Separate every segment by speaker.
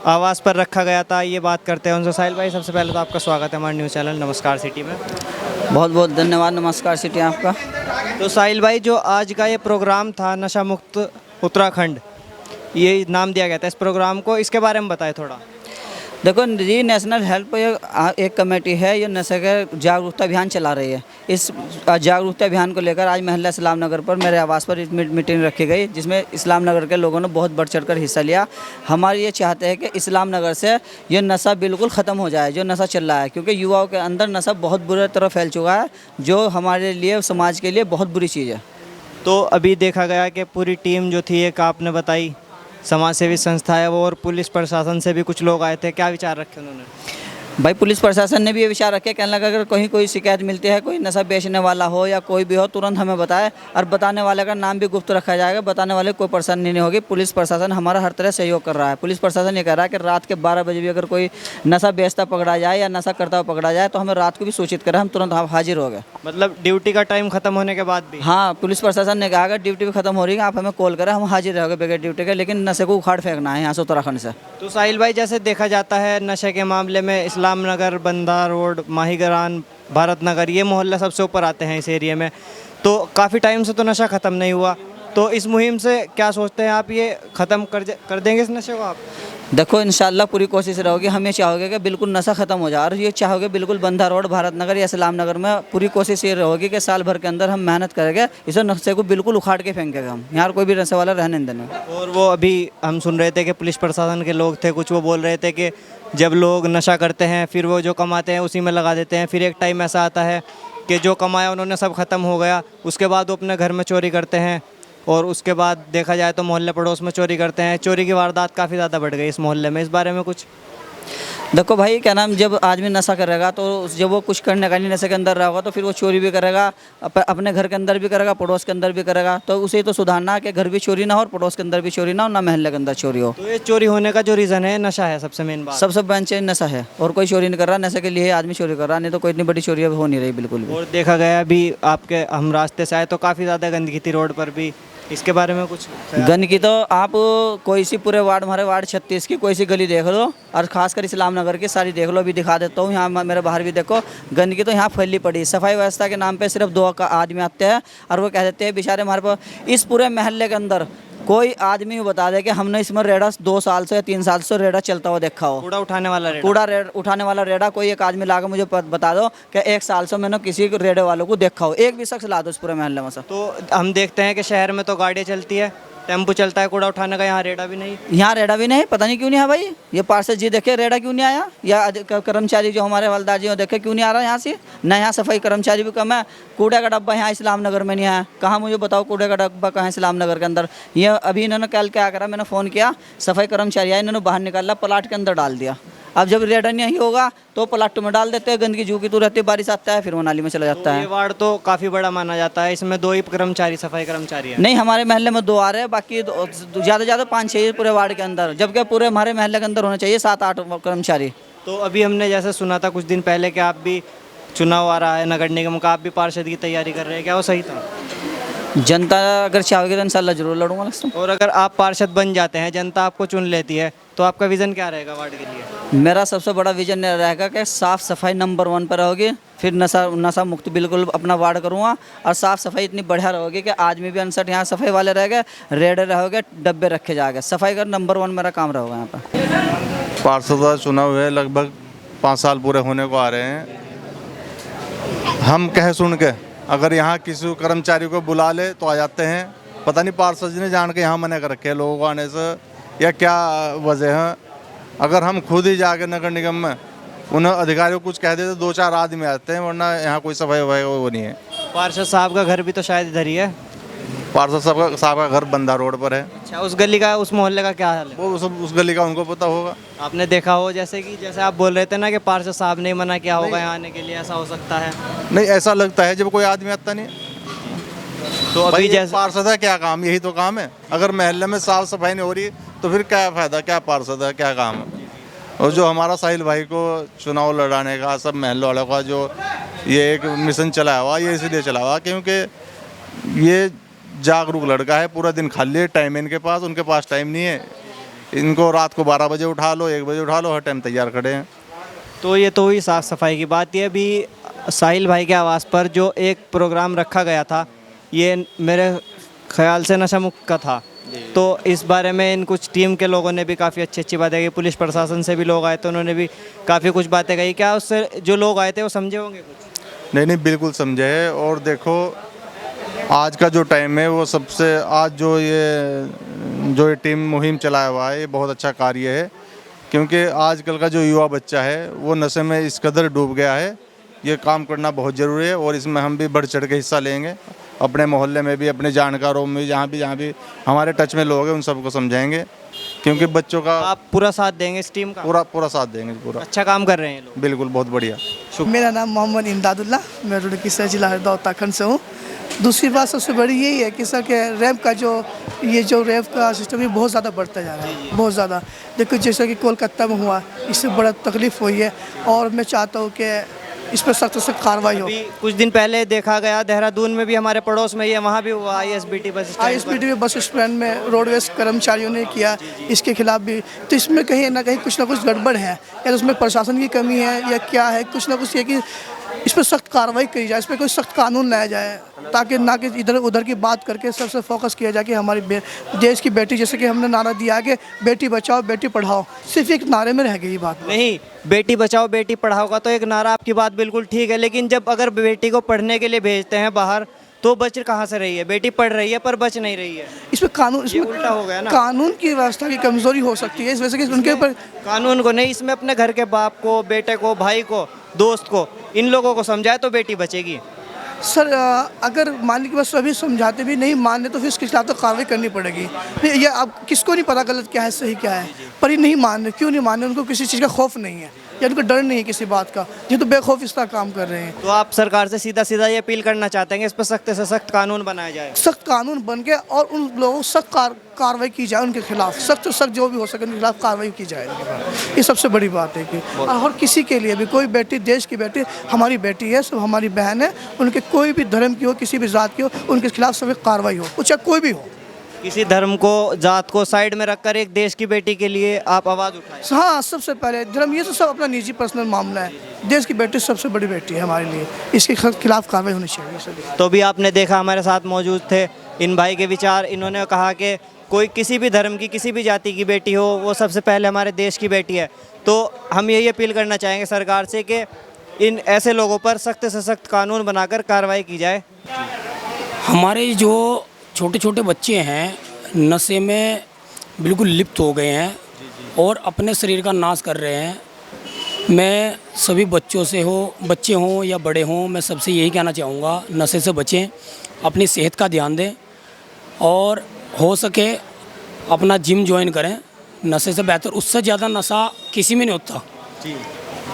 Speaker 1: आवाज़ पर रखा गया था, ये बात करते हैं उनसे। साहिल भाई, सबसे पहले तो आपका स्वागत है हमारे न्यूज़ चैनल नमस्कार सिटी में।
Speaker 2: बहुत बहुत धन्यवाद। नमस्कार सिटी आपका।
Speaker 1: तो साहिल भाई, जो आज का ये प्रोग्राम था नशा मुक्त उत्तराखंड, ये नाम दिया गया था इस प्रोग्राम को, इसके बारे में बताएं थोड़ा।
Speaker 2: देखो जी, नेशनल हेल्प एक कमेटी है, ये नशे के जागरूकता अभियान चला रही है। इस जागरूकता अभियान को लेकर आज महल्ला इस्लाम नगर पर मेरे आवास पर मीटिंग रखी गई, जिसमें इस्लाम नगर के लोगों ने बहुत बढ़ चढ़ कर हिस्सा लिया। हमारे ये चाहते हैं कि इस्लाम नगर से ये नशा बिल्कुल ख़त्म हो जाए जो नशा चल रहा है, क्योंकि युवाओं के अंदर नशा बहुत बुरी तरह फैल चुका है, जो हमारे लिए, समाज के लिए बहुत बुरी चीज़ है।
Speaker 1: तो अभी देखा गया कि पूरी टीम जो थी, एक आपने बताई समाज सेवी संस्था है वो, और पुलिस प्रशासन से भी कुछ लोग आए थे, क्या विचार रखे उन्होंने?
Speaker 2: भाई, पुलिस प्रशासन ने भी ये विचार रखे, कहने लगा अगर कहीं कोई शिकायत मिलती है, कोई नशा बेचने वाला हो या कोई भी हो, तुरंत हमें बताए, और बताने वाले का नाम भी गुप्त रखा जाएगा, बताने वाले कोई परेशानी नहीं होगी। पुलिस प्रशासन हमारा हर तरह सहयोग कर रहा है। पुलिस प्रशासन ये कह रहा है कि रात के 12 बजे भी अगर कोई नशा बेचता पकड़ा जाए या नशा करता हुआ पकड़ा जाए तो हमें रात को भी सूचित करें, हम तुरंत हाजिर हो गए।
Speaker 1: मतलब ड्यूटी का टाइम खत्म होने के बाद भी?
Speaker 2: हाँ, पुलिस प्रशासन ने कहा अगर ड्यूटी भी खत्म हो रही है आप हमें कॉल करें, हम हाजिर रहोगे बगैर ड्यूटी के, लेकिन नशे को उखाड़ फेंकना है यहाँ से, उत्तराखंड से।
Speaker 1: तो साहिल भाई, जैसे देखा जाता है नशे के मामले में इस्लाम नगर, बंदा रोड, माहीगरान, भारत नगर, ये मोहल्ला सबसे ऊपर आते हैं इस एरिया में। तो काफ़ी टाइम से तो नशा ख़त्म नहीं हुआ, तो इस मुहिम से क्या सोचते हैं आप, ये ख़त्म कर देंगे इस नशे को आप?
Speaker 2: देखो, इंशाल्लाह पूरी कोशिश रहोगी। हम ये चाहोगे कि बिल्कुल नशा ख़त्म हो जाए, और ये चाहोगे बिल्कुल बंधा रोड, भारत नगर या इस्लाम नगर में पूरी कोशिश ये रहोगी कि साल भर के अंदर हम मेहनत करेंगे, इस नशे को बिल्कुल उखाड़ के फेंकेंगे हम, यहाँ कोई भी नशे वाला रहने नहीं देंगे।
Speaker 1: और वो अभी हम सुन रहे थे कि पुलिस प्रशासन के लोग थे कुछ, वो बोल रहे थे कि जब लोग नशा करते हैं फिर वो जो कमाते हैं उसी में लगा देते हैं, फिर एक टाइम ऐसा आता है कि जो कमाया उन्होंने सब ख़त्म हो गया, उसके बाद वो अपने घर में चोरी करते हैं, और उसके बाद देखा जाए तो मोहल्ले पड़ोस में चोरी करते हैं। चोरी की वारदात काफ़ी ज़्यादा बढ़ गई इस मोहल्ले में, इस बारे में कुछ?
Speaker 2: देखो भाई, क्या नाम, जब आदमी नशा करेगा तो जब वो कुछ करने का नहीं, नशे के अंदर रहेगा तो फिर वो चोरी भी करेगा, अपने घर के अंदर भी करेगा, पड़ोस के अंदर भी करेगा। तो उसे तो सुधारना है कि घर भी चोरी ना हो और पड़ोस के अंदर भी चोरी ना हो, ना महल्ले के अंदर चोरी हो।
Speaker 1: तो ये चोरी होने का जो रीज़न है नशा है, सबसे मेन बात।
Speaker 2: सबसे बड़ा चीज़ नशा है, और कोई चोरी नहीं कर रहा, नशे के लिए आदमी चोरी कर रहा, नहीं तो कोई इतनी बड़ी चोरी हो नहीं रही बिल्कुल भी।
Speaker 1: और देखा गया अभी आपके, हम रास्ते से आए तो काफ़ी ज़्यादा गंदगी थी रोड पर भी, इसके बारे में कुछ?
Speaker 2: गंदगी तो आप कोई सी पूरे वार्ड, हमारे वार्ड 36 की कोई सी गली देख लो, और खासकर इस्लाम नगर की सारी देख लो, अभी दिखा देता हूँ। यहाँ मेरे बाहर भी देखो, गंदगी तो यहाँ फैली पड़ी। सफाई व्यवस्था के नाम पे सिर्फ 2 आदमी आते हैं और वो कह देते हैं बेचारे हमारे पास, इस पूरे महल्ले के अंदर कोई आदमी बता दे कि हमने इसमें रेडा 2 साल से या 3 साल से रेडा चलता हुआ देखा हो।
Speaker 1: कूड़ा उठाने वाला रेडा?
Speaker 2: उठाने वाला रेडा कोई एक आदमी लाकर मुझे बता दो कि 1 साल से मैंने किसी रेडे वालों को देखा हो, एक भी शख्स ला दो इस पूरे महल्ले में से।
Speaker 1: तो हम देखते हैं कि शहर में तो गाड़ियाँ चलती है, टेम्पो चलता है कूड़ा उठाने का, यहाँ रेडा भी नहीं।
Speaker 2: यहाँ रेडा भी नहीं, पता नहीं क्यों नहीं है भाई। ये पार्षद जी देखे रेडा क्यों नहीं आया, या कर्मचारी जो हमारे हवलदार जी देखे क्यों नहीं आ रहा यहाँ से। न यहाँ सफाई कर्मचारी भी कम है, कूड़े का डब्बा यहाँ इस्लाम नगर में नहीं है। कहाँ मुझे बताओ कूड़े का डब्बा कहाँ इस्लाम नगर के अंदर। ये अभी इन्होंने कल क्या करा, मैंने फ़ोन किया, सफाई कर्मचारी आए, इन्होंने बाहर निकाला, प्लाट के अंदर डाल दिया। अब जब रेडा नहीं होगा तो प्लाट में डाल देते हैं, गंदगी जू की तू रहती है, बारिश आता है फिर वो नाली में चला जाता है।
Speaker 1: ये वार्ड तो काफ़ी बड़ा माना जाता है, इसमें 2 ही कर्मचारी, सफाई कर्मचारी है?
Speaker 2: नहीं, हमारे महल्ले में 2 आ रहे हैं, बाकी ज़्यादा से ज़्यादा 5-6 पूरे वार्ड के अंदर, जबकि पूरे हमारे महल्ले के अंदर होना चाहिए 7-8 कर्मचारी।
Speaker 1: तो अभी हमने जैसे सुना था कुछ दिन पहले कि आप भी, चुनाव आ रहा है नगर निगम का, आप भी पार्षद की तैयारी कर रहे हैं, क्या वो सही था?
Speaker 2: जनता अगर चाहोगे तो इंशाल्लाह जरूर लड़ूंगा।
Speaker 1: और अगर आप पार्षद बन जाते हैं, जनता आपको चुन लेती है, तो आपका विज़न क्या रहेगा वार्ड के लिए?
Speaker 2: मेरा सबसे बड़ा विजन रहेगा कि साफ़ सफाई नंबर 1 पर रहोगी, फिर नशा मुक्त बिल्कुल अपना वार्ड करूँगा, और साफ़ सफाई इतनी बढ़िया रहोगी कि आदमी भी अनसठ यहाँ सफाई वाले रह गए, रेडे रहोगे, डब्बे रखे जाएंगे, सफाई का नंबर 1 मेरा काम रहेगा यहाँ पर।
Speaker 3: पार्षद का चुनाव हुए लगभग 5 साल पूरे होने को आ रहे हैं। हम कह सुन के अगर यहाँ किसी कर्मचारी को बुला ले तो आ जाते हैं। पता नहीं पार्षद जी ने जान के यहाँ मना कर रखे हैं लोगों को आने से, या क्या वजह है। अगर हम खुद ही जाके नगर निगम में उन अधिकारियों को कुछ कह देते, 2-4 आदमी आते हैं, वरना यहाँ कोई सफाई वफाई वो नहीं है।
Speaker 1: पार्षद साहब का घर भी तो शायद इधर ही है?
Speaker 3: पार्षद साहब का घर बंदा रोड पर है।
Speaker 1: अच्छा, उस गली का, उस मोहल्ले का क्या हाल है?
Speaker 3: वो उस गली का उनको पता होगा।
Speaker 1: आपने देखा हो, जैसे आप बोल रहे थे ना कि पार्षद साहब ने मना किया होगा यहाँ आने के लिए, ऐसा हो सकता है?
Speaker 3: नहीं, ऐसा लगता है जब कोई आदमी आता नहीं।
Speaker 1: तो अभी जैसे
Speaker 3: पार्षद है, क्या काम, यही तो काम है। अगर महल्ले में साफ सफाई नहीं हो रही तो फिर क्या फ़ायदा, क्या पार्षद है, क्या काम है। और जो हमारा साहिल भाई को चुनाव लड़ाने का, सब महल्ले वालों का जो ये एक मिशन चलाया हुआ, ये इसलिए चला हुआ क्योंकि ये जागरूक लड़का है, पूरा दिन खाली है, टाइम है इनके पास, उनके पास टाइम नहीं है। इनको रात को 12 बजे उठा लो, 1 बजे उठा लो, हर टाइम तैयार खड़े हैं।
Speaker 1: तो ये तो हुई साफ़ सफाई की बात। ये अभी साहिल भाई के आवास पर जो एक प्रोग्राम रखा गया था, ये मेरे ख्याल से नशा मुक्त का था। तो इस बारे में इन कुछ टीम के लोगों ने भी काफ़ी अच्छी अच्छी बातें कही, पुलिस प्रशासन से भी लोग आए तो उन्होंने भी काफ़ी कुछ बातें कही। क्या उससे जो लोग आए थे वो समझे होंगे कुछ?
Speaker 3: नहीं, बिल्कुल समझे है। और देखो आज का जो टाइम है वो सबसे, आज जो ये टीम मुहिम चलाया हुआ है, ये बहुत अच्छा कार्य है। क्योंकि आजकल का जो युवा बच्चा है वो नशे में इस कदर डूब गया है, ये काम करना बहुत ज़रूरी है। और इसमें हम भी बढ़ चढ़ के हिस्सा लेंगे, अपने मोहल्ले में भी, अपने जानकारों में, जहाँ भी हमारे टच में लोग हैं उन सबको समझाएंगे। क्योंकि बच्चों का
Speaker 1: आप पूरा साथ देंगे इस टीम का?
Speaker 3: पूरा साथ देंगे, पूरा।
Speaker 1: अच्छा काम कर रहे हैं ये लोग।
Speaker 3: बिल्कुल, बहुत बढ़िया।
Speaker 4: मेरा नाम मोहम्मद इमदादुल्ला, मैं रुड़की से जिला हरदा उत्तराखंड से हूँ। दूसरी बात सबसे बड़ी यही है कि सर के रैप का जो रैप का सिस्टम है बहुत ज़्यादा बढ़ता जा रहा है, बहुत ज़्यादा। देखो जैसे कि कोलकाता में हुआ, इससे बड़ा तकलीफ़ हुई है और मैं चाहता हूँ कि इस पर सख्त से कार्रवाई हो।
Speaker 1: अभी कुछ दिन पहले देखा गया देहरादून में भी, हमारे पड़ोस में ही है, वहाँ भी हुआ ISBT
Speaker 4: बस स्टैंड में रोडवेज कर्मचारियों ने किया, इसके खिलाफ भी। तो इसमें कहीं ना कहीं कुछ ना कुछ गड़बड़ है, या उसमें प्रशासन की कमी है या क्या है, कुछ ना कुछ ये कि इस पर सख्त कार्रवाई करी जाए, इस पर कोई सख्त कानून लाया जाए, ताकि ना कि इधर उधर की बात करके सबसे फोकस किया जाए कि हमारी देश की बेटी, जैसे कि हमने नारा दिया कि बेटी बचाओ बेटी पढ़ाओ, सिर्फ एक नारे में रह गई बात।
Speaker 1: नहीं, बेटी बचाओ बेटी पढ़ाओ का तो एक नारा आपकी बात बिल्कुल ठीक है, लेकिन जब अगर बेटी को पढ़ने के लिए भेजते हैं बाहर तो बच कहाँ से रही है? बेटी पढ़ रही है पर बच नहीं रही है।
Speaker 4: इसमें कानून, इसमें
Speaker 1: उल्टा हो गया ना,
Speaker 4: कानून की व्यवस्था की कमजोरी हो सकती है इस वजह से कि उनके ऊपर
Speaker 1: कानून को नहीं, इसमें अपने घर के बाप को, बेटे को, भाई को, दोस्त को, इन लोगों को समझाए तो बेटी बचेगी।
Speaker 4: सर अगर मान लीजिए बस सभी समझाते भी नहीं माने तो फिर इसके खिलाफ तो कार्रवाई करनी पड़ेगी। ये अब किसको नहीं पता गलत क्या है सही क्या है, पर ये नहीं मान रहे। क्यों नहीं मान रहे? उनको किसी चीज़ का खौफ नहीं है या उनको डर नहीं है किसी बात का, ये तो बेखौफ इसका काम कर रहे हैं।
Speaker 1: तो आप सरकार से सीधा सीधा ये अपील करना चाहते हैं कि इस पर सख्त से सख्त कानून बनाया जाए?
Speaker 4: सख्त कानून बन के और उन लोगों को सख्त कार्रवाई की जाए, उनके खिलाफ सख्त से सख्त जो भी हो सके उनके खिलाफ कार्रवाई की जाए। ये सबसे बड़ी बात है कि और किसी के लिए भी, कोई बेटी, देश की बेटी हमारी बेटी है, सब हमारी बहन है, उनके कोई भी धर्म की हो, किसी भी जात की हो, उनके खिलाफ सभी कार्रवाई हो, चाहे कोई भी हो।
Speaker 1: किसी धर्म को, जात को साइड में रखकर एक देश की बेटी के लिए आप आवाज़ उठाएं।
Speaker 4: हाँ, सबसे पहले धर्म, ये तो सब अपना निजी पर्सनल मामला है। देश की बेटी सबसे बड़ी बेटी है हमारे लिए, इसके खिलाफ कार्रवाई होनी चाहिए सभी।
Speaker 1: तो भी आपने देखा हमारे साथ मौजूद थे इन भाई के विचार। इन्होंने कहा कि कोई किसी भी धर्म की, किसी भी जाति की बेटी हो, वो सबसे पहले हमारे देश की बेटी है। तो हम यही अपील करना चाहेंगे सरकार से कि इन ऐसे लोगों पर सख्त से सख्त कानून बनाकर कार्रवाई की जाए।
Speaker 5: हमारे जो छोटे छोटे बच्चे हैं नशे में बिल्कुल लिप्त हो गए हैं और अपने शरीर का नाश कर रहे हैं। मैं सभी बच्चों से बच्चे हों या बड़े हों, मैं सबसे यही कहना चाहूँगा, नशे से बचें, अपनी सेहत का ध्यान दें और हो सके अपना जिम ज्वाइन करें। नशे से बेहतर, उससे ज़्यादा नशा किसी में नहीं होता।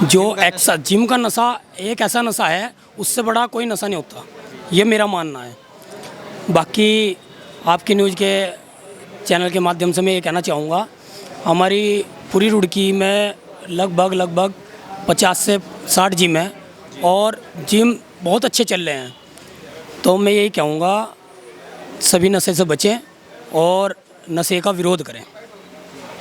Speaker 5: जो जिम का नशा एक ऐसा नशा है, उससे बड़ा कोई नशा नहीं होता, ये मेरा मानना है। बाकी आपकी न्यूज़ के चैनल के माध्यम से मैं ये कहना चाहूँगा, हमारी पूरी रुड़की में लगभग 50 से 60 जिम है और जिम बहुत अच्छे चल रहे हैं। तो मैं यही कहूँगा सभी नशे से बचें और नशे का विरोध करें।